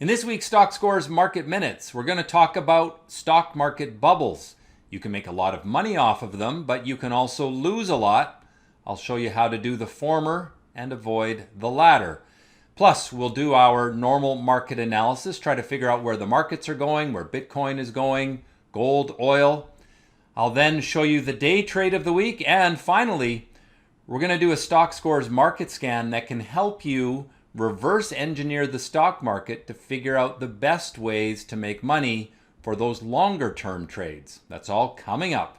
In this week's Stockscores Market Minutes, we're going to talk about stock market bubbles. You can make a lot of money off of them, but you can also lose a lot. I'll show you how to do the former and avoid the latter. Plus, we'll do our normal market analysis, try to figure out where the markets are going, where Bitcoin is going, gold, oil. I'll then show you the day trade of the week, and finally, we're going to do a Stockscores market scan that can help you reverse engineer the stock market to figure out the best ways to make money for those longer term trades. That's all coming up.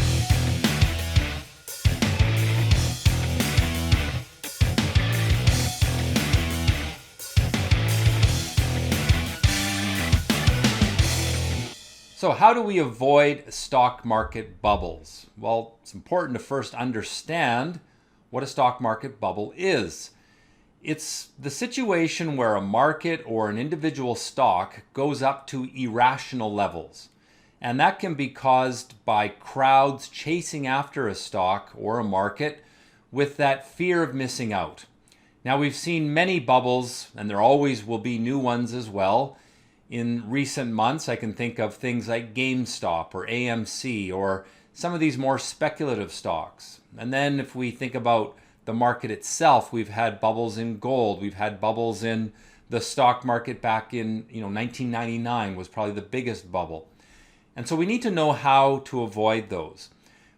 So how do we avoid stock market bubbles? Well, it's important to first understand what a stock market bubble is. It's the situation where a market or an individual stock goes up to irrational levels. And that can be caused by crowds chasing after a stock or a market with that fear of missing out. Now, we've seen many bubbles, and there always will be new ones as well. In recent months, I can think of things like GameStop or AMC or some of these more speculative stocks. And then if we think about the market itself, we've had bubbles in gold. We've had bubbles in the stock market back in 1999 was probably the biggest bubble. And so we need to know how to avoid those.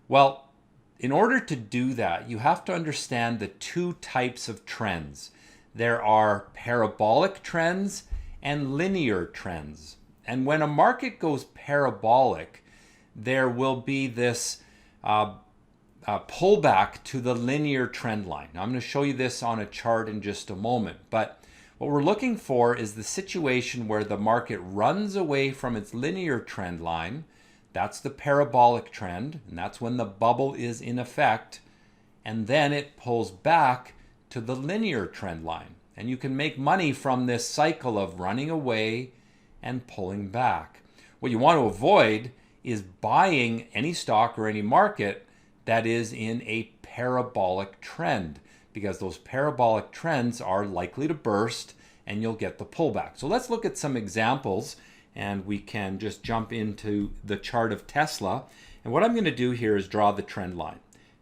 Well, in order to do that, you have to understand the two types of trends. There are parabolic trends and linear trends. And when a market goes parabolic, there will be this pullback to the linear trend line. Now, I'm going to show you this on a chart in just a moment, but what we're looking for is the situation where the market runs away from its linear trend line. That's the parabolic trend, and that's when the bubble is in effect, and then it pulls back to the linear trend line. And you can make money from this cycle of running away and pulling back. What you want to avoid is buying any stock or any market that is in a parabolic trend, because those parabolic trends are likely to burst and you'll get the pullback. So let's look at some examples, and we can just jump into the chart of Tesla. And what I'm going to do here is draw the trend line.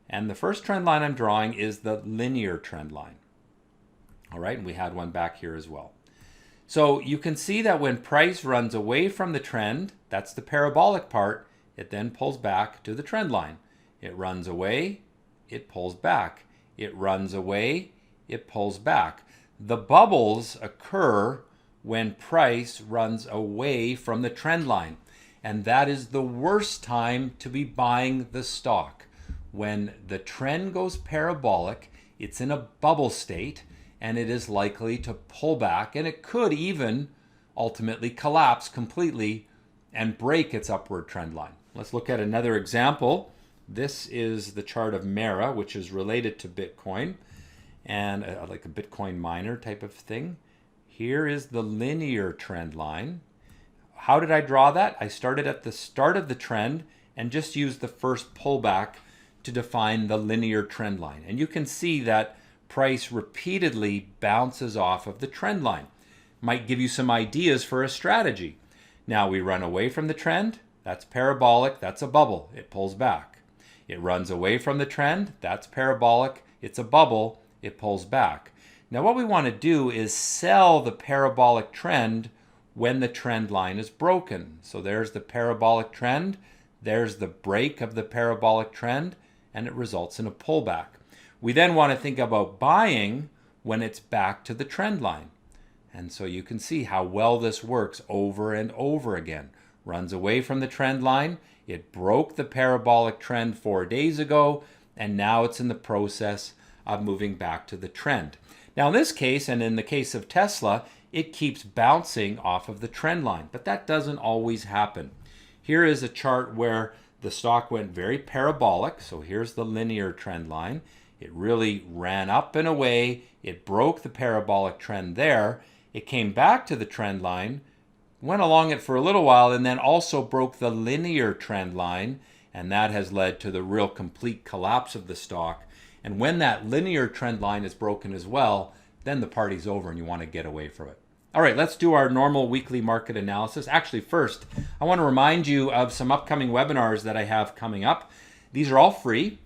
And the first trend line I'm drawing is the linear trend line. All right, and we had one back here as well. So you can see that when price runs away from the trend, that's the parabolic part, it then pulls back to the trend line. It runs away, it pulls back. It runs away, it pulls back. The bubbles occur when price runs away from the trend line. And that is the worst time to be buying the stock. When the trend goes parabolic, it's in a bubble state, and it is likely to pull back, and it could even ultimately collapse completely and break its upward trend line. Let's look at another example. This is the chart of Mara, which is related to Bitcoin, and like a Bitcoin miner type of thing. Here is the linear trend line. How did I draw that? I started at the start of the trend and just used the first pullback to define the linear trend line. And you can see that price repeatedly bounces off of the trend line. Might give you some ideas for a strategy. Now we run away from the trend. That's parabolic. That's a bubble. It pulls back. It runs away from the trend. That's parabolic. It's a bubble. It pulls back. Now what we want to do is sell the parabolic trend when the trend line is broken. So there's the parabolic trend. There's the break of the parabolic trend, and it results in a pullback. We then want to think about buying when it's back to the trend line. And so you can see how well this works over and over again. Runs away from the trend line. It broke the parabolic trend 4 days ago, and now it's in the process of moving back to the trend. Now in this case, and in the case of Tesla, it keeps bouncing off of the trend line, but that doesn't always happen. Here is a chart where the stock went very parabolic. So here's the linear trend line. It really ran up and away. It broke the parabolic trend there. It came back to the trend line, went along it for a little while, and then also broke the linear trend line, and that has led to the real complete collapse of the stock. And when that linear trend line is broken as well, then the party's over and you want to get away from it. All right, let's do our normal weekly market analysis. Actually, first, I want to remind you of some upcoming webinars that I have coming up. These are all free,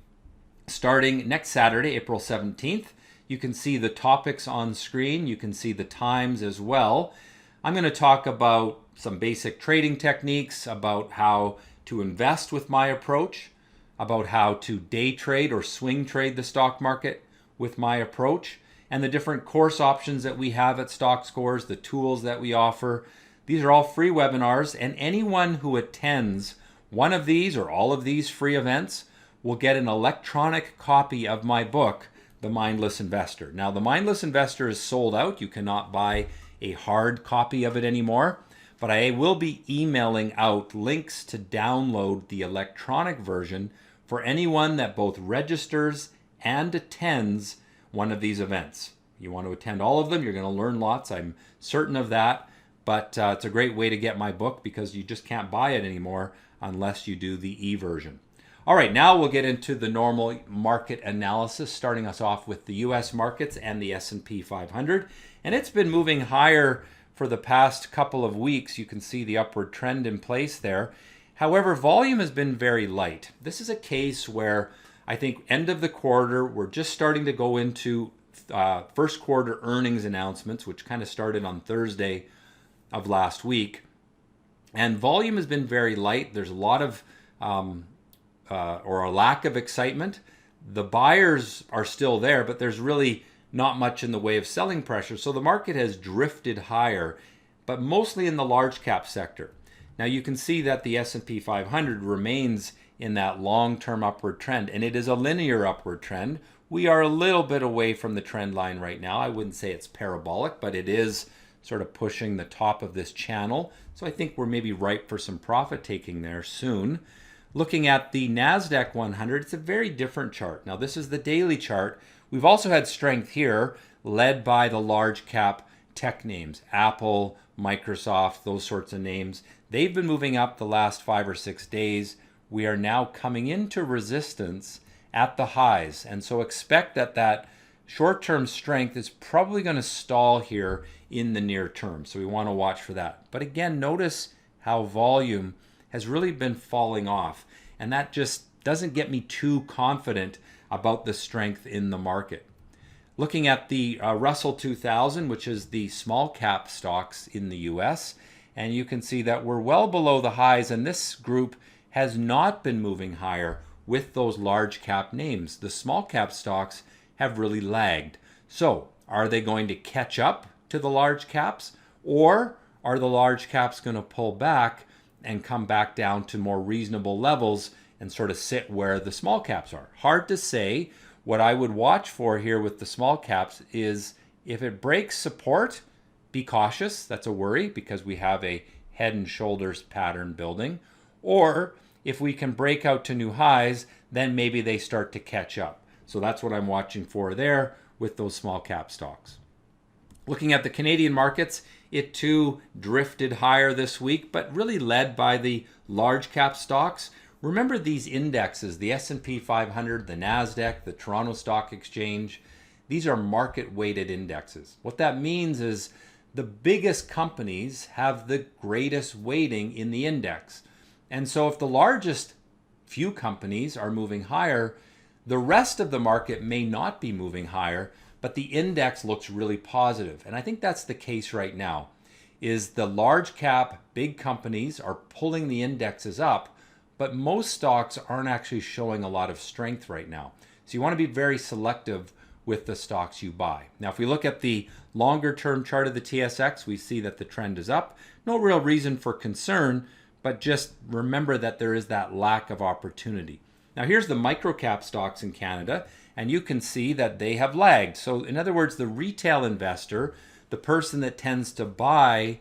starting next Saturday, April 17th. You can see the topics on screen. You can see the times as well. I'm going to talk about some basic trading techniques, about how to invest with my approach, about how to day trade or swing trade the stock market with my approach, and the different course options that we have at Stockscores, the tools that we offer. These are all free webinars, and anyone who attends one of these or all of these free events will get an electronic copy of my book, The Mindless Investor. Now, The Mindless Investor is sold out. You cannot buy a hard copy of it anymore, but I will be emailing out links to download the electronic version for anyone that both registers and attends one of these events. You want to attend all of them, you're going to learn lots, I'm certain of that, but it's a great way to get my book because you just can't buy it anymore unless you do the e-version. All right, now we'll get into the normal market analysis, starting us off with the US markets and the S&P 500. And it's been moving higher for the past couple of weeks. You can see the upward trend in place there. However, volume has been very light. This is a case where I think end of the quarter, we're just starting to go into first quarter earnings announcements, which kind of started on Thursday of last week. And volume has been very light. There's a lot of, or a lack of excitement. The buyers are still there, but there's really not much in the way of selling pressure. So the market has drifted higher, but mostly in the large cap sector. Now you can see that the S&P 500 remains in that long-term upward trend, and it is a linear upward trend. We are a little bit away from the trend line right now. I wouldn't say it's parabolic, but it is sort of pushing the top of this channel. So I think we're maybe ripe for some profit taking there soon. Looking at the NASDAQ 100, it's a very different chart. Now this is the daily chart. We've also had strength here, led by the large cap tech names, Apple, Microsoft, those sorts of names. They've been moving up the last 5 or 6 days. We are now coming into resistance at the highs. And so expect that that short-term strength is probably going to stall here in the near term. So we want to watch for that. But again, notice how volume has really been falling off. And that just doesn't get me too confident about the strength in the market. Looking at the Russell 2000, which is the small cap stocks in the US, and you can see that we're well below the highs, and this group has not been moving higher with those large cap names. The small cap stocks have really lagged. So are they going to catch up to the large caps, or are the large caps going to pull back and come back down to more reasonable levels and sort of sit where the small caps are? Hard to say. What I would watch for here with the small caps is if it breaks support, be cautious. That's a worry because we have a head and shoulders pattern building. Or if we can break out to new highs, then maybe they start to catch up. So that's what I'm watching for there with those small cap stocks. Looking at the Canadian markets, it too drifted higher this week, but really led by the large cap stocks. Remember these indexes, the S&P 500, the NASDAQ, the Toronto Stock Exchange, these are market weighted indexes. What that means is the biggest companies have the greatest weighting in the index. And so if the largest few companies are moving higher, the rest of the market may not be moving higher, but the index looks really positive. And I think that's the case right now, is the large cap big companies are pulling the indexes up, but most stocks aren't actually showing a lot of strength right now. So you want to be very selective with the stocks you buy. Now, if we look at the longer term chart of the TSX, we see that the trend is up. No real reason for concern, but just remember that there is that lack of opportunity. Now, here's the microcap stocks in Canada, and you can see that they have lagged. So in other words, the retail investor, the person that tends to buy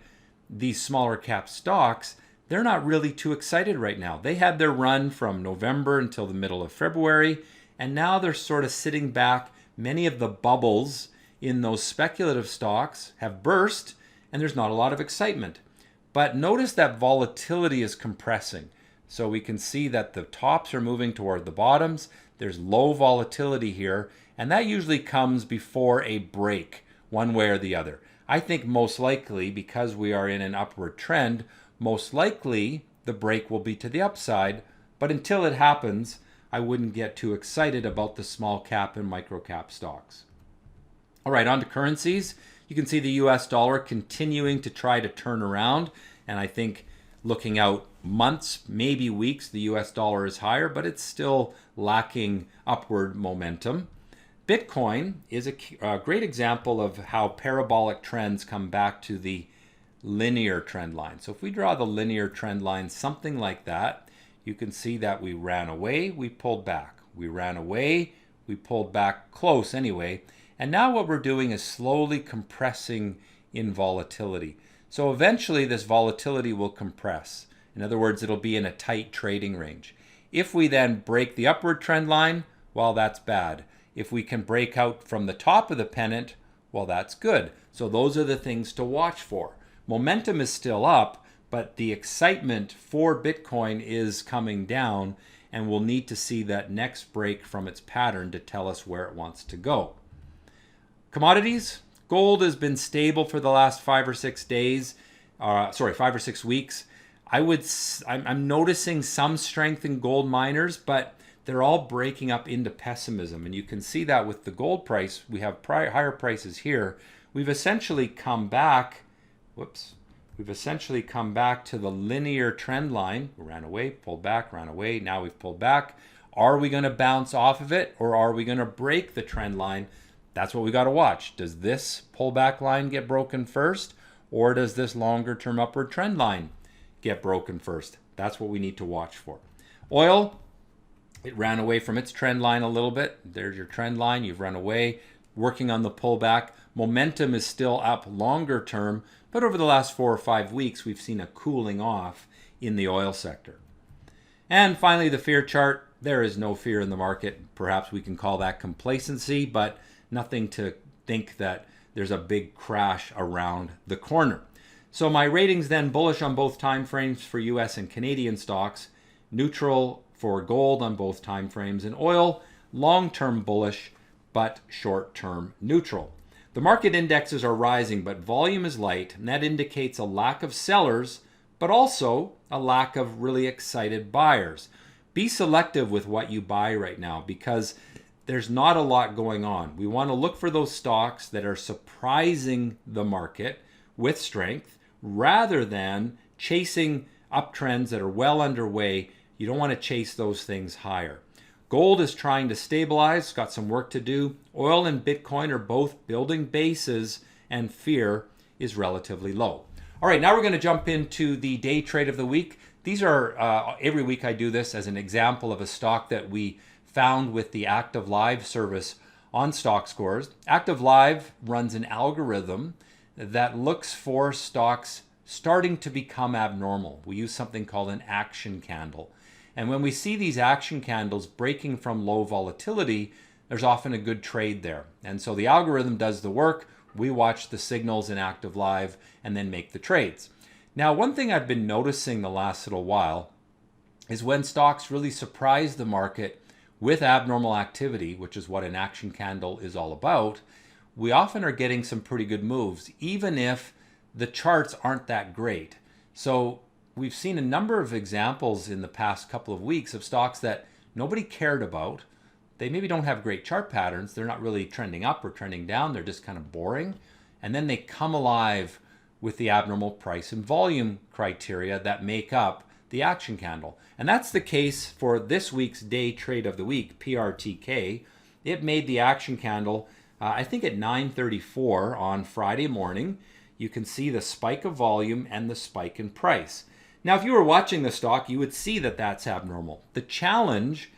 these smaller cap stocks, they're not really too excited right now. They had their run from November until the middle of February, and now they're sort of sitting back. Many of the bubbles in those speculative stocks have burst, and there's not a lot of excitement. But notice that volatility is compressing. So we can see that the tops are moving toward the bottoms. There's low volatility here, and that usually comes before a break, one way or the other. I think most likely, because we are in an upward trend, most likely the break will be to the upside. But until it happens, I wouldn't get too excited about the small cap and micro cap stocks. All right, on to currencies. You can see the US dollar continuing to try to turn around. And I think looking out months, maybe weeks, the US dollar is higher, but it's still lacking upward momentum. Bitcoin is a great example of how parabolic trends come back to the linear trend line. So if we draw the linear trend line, something like that, you can see that we ran away, we pulled back. We ran away, we pulled back close anyway. And now what we're doing is slowly compressing in volatility. So eventually this volatility will compress. In other words, it'll be in a tight trading range. If we then break the upward trend line, well, that's bad. If we can break out from the top of the pennant, well, that's good. So those are the things to watch for. Momentum is still up, but the excitement for Bitcoin is coming down, and we'll need to see that next break from its pattern to tell us where it wants to go. Commodities, gold has been stable for the last 5 or 6 days. 5 or 6 weeks. I'm noticing some strength in gold miners, but they're all breaking up into pessimism. And you can see that with the gold price. We have higher prices here. We've essentially come back. We've essentially come back to the linear trend line. We ran away, pulled back, ran away. Now we've pulled back. Are we going to bounce off of it, or are we going to break the trend line? That's what we got to watch. Does this pullback line get broken first, or does this longer term upward trend line get broken first? That's what we need to watch for. Oil, it ran away from its trend line a little bit. There's your trend line. You've run away, working on the pullback. Momentum is still up longer term, but over the last 4 or 5 weeks, we've seen a cooling off in the oil sector. And finally, the fear chart. There is no fear in the market. Perhaps we can call that complacency, but nothing to think that there's a big crash around the corner. So my ratings then bullish on both time frames for US and Canadian stocks, neutral for gold on both time frames, and oil long-term bullish but short-term neutral. The market indexes are rising, but volume is light, and that indicates a lack of sellers, but also a lack of really excited buyers. Be selective with what you buy right now, because there's not a lot going on. We want to look for those stocks that are surprising the market with strength rather than chasing uptrends that are well underway. You don't want to chase those things higher. Gold is trying to stabilize, got some work to do. Oil and Bitcoin are both building bases, and fear is relatively low. All right, now we're going to jump into the day trade of the week. These are, every week I do this as an example of a stock that we found with the Active Live service on Stockscores. Active Live runs an algorithm that looks for stocks starting to become abnormal. We use something called an action candle. And when we see these action candles breaking from low volatility, there's often a good trade there. And so the algorithm does the work. We watch the signals in Active Live and then make the trades. Now, one thing I've been noticing the last little while is when stocks really surprise the market with abnormal activity, which is what an action candle is all about, we often are getting some pretty good moves, even if the charts aren't that great. So we've seen a number of examples in the past couple of weeks of stocks that nobody cared about. They maybe don't have great chart patterns. They're not really trending up or trending down. They're just kind of boring. And then they come alive with the abnormal price and volume criteria that make up the action candle. And that's the case for this week's day trade of the week, PRTK. It made the action candle, I think at 9:34 on Friday morning. You can see the spike of volume and the spike in price. Now, if you were watching the stock, you would see that that's abnormal. The challenge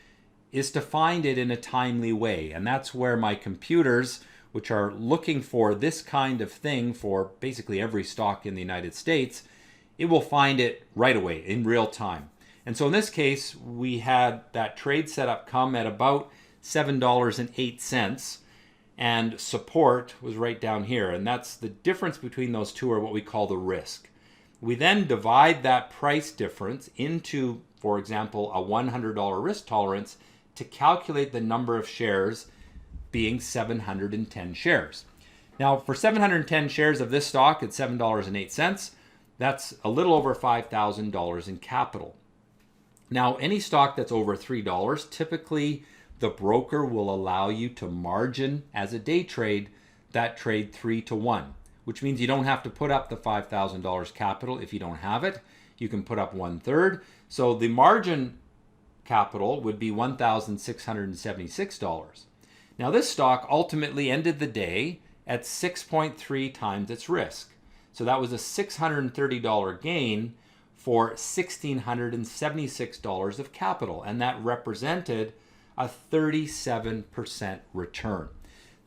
is to find it in a timely way. And that's where my computers, which are looking for this kind of thing for basically every stock in the United States, it will find it right away in real time. And so in this case, we had that trade setup come at about $7.08, and support was right down here. And that's the difference between those two, are what we call the risk. We then divide that price difference into, for example, a $100 risk tolerance to calculate the number of shares, being 710 shares. Now, for 710 shares of this stock at $7.08, that's a little over $5,000 in capital. Now, any stock that's over $3, typically the broker will allow you to margin as a day trade that trade 3-to-1, which means you don't have to put up the $5,000 capital if you don't have it. You can put up 1/3. So the margin capital would be $1,676. Now, this stock ultimately ended the day at 6.3 times its risk. So that was a $630 gain for $1,676 of capital, and that represented a 37% return.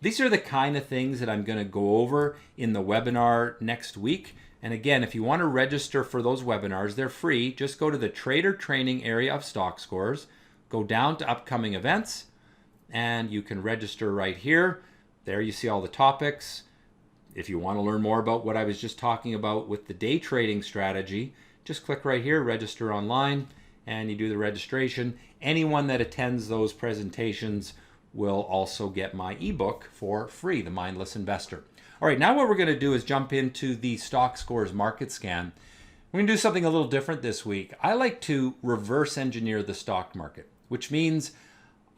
These are the kind of things that I'm going to go over in the webinar next week. And again, if you want to register for those webinars, they're free. Just go to the trader training area of Stockscores, go down to upcoming events, and you can register right here. There you see all the topics. If you want to learn more about what I was just talking about with the day trading strategy, just click right here, register online, and you do the registration. Anyone that attends those presentations will also get my ebook for free, The Mindless Investor. All right, now what we're going to do is jump into the Stockscores market scan. We're going to do something a little different this week. I like to reverse engineer the stock market, which means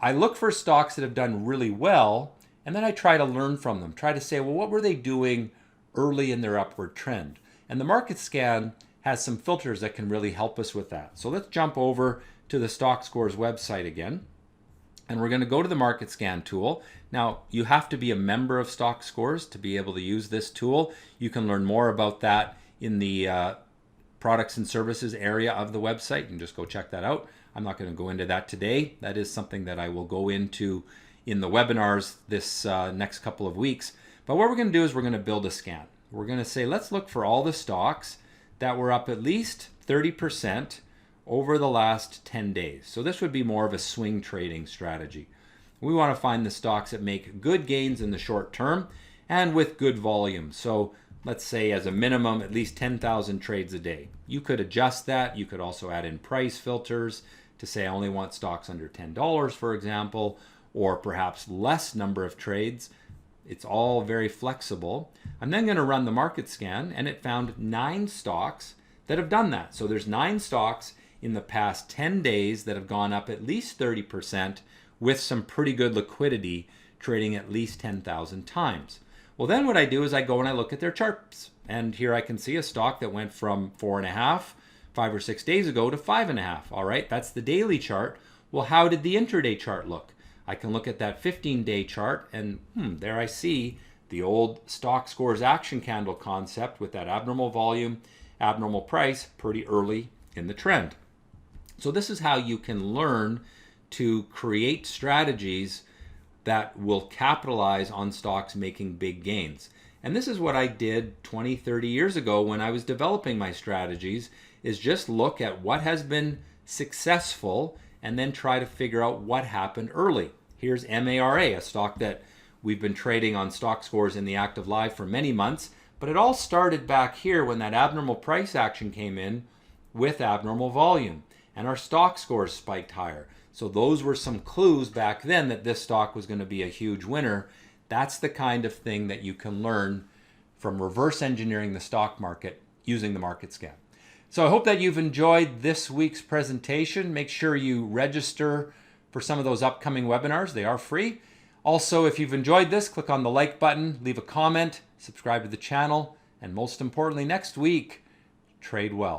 I look for stocks that have done really well, and then I try to learn from them. Try to say, well, what were they doing early in their upward trend? And the market scan has some filters that can really help us with that. So let's jump over to the Stockscores website again. And we're going to go to the market scan tool. Now, you have to be a member of Stockscores to be able to use this tool. You can learn more about that in the products and services area of the website. You can just go check that out. I'm not going to go into that today. That is something that I will go into in the webinars this next couple of weeks. But what we're going to do is we're going to build a scan. We're going to say, let's look for all the stocks that were up at least 30% over the last 10 days. So this would be more of a swing trading strategy. We want to find the stocks that make good gains in the short term and with good volume. So let's say as a minimum, at least 10,000 trades a day. You could adjust that. You could also add in price filters to say I only want stocks under $10, for example, or perhaps less number of trades. It's all very flexible. I'm then going to run the market scan, and it found 9 stocks that have done that. So there's 9 stocks in the past 10 days that have gone up at least 30% with some pretty good liquidity, trading at least 10,000 times. Well, then what I do is I go and I look at their charts. And here I can see a stock that went from 4.5, 5 or 6 days ago to 5.5. All right, that's the daily chart. Well, how did the intraday chart look? I can look at that 15-day chart, and there I see the old Stockscores action candle concept with that abnormal volume, abnormal price pretty early in the trend. So this is how you can learn to create strategies that will capitalize on stocks making big gains. And this is what I did 20, 30 years ago when I was developing my strategies, is just look at what has been successful and then try to figure out what happened early. Here's MARA, a stock that we've been trading on Stockscores in the active live for many months, but it all started back here when that abnormal price action came in with abnormal volume, and our Stockscores spiked higher. So those were some clues back then that this stock was going to be a huge winner. That's the kind of thing that you can learn from reverse engineering the stock market using the market scan. So I hope that you've enjoyed this week's presentation. Make sure you register for some of those upcoming webinars. They are free. Also, if you've enjoyed this, click on the like button, leave a comment, subscribe to the channel, and most importantly, next week, trade well.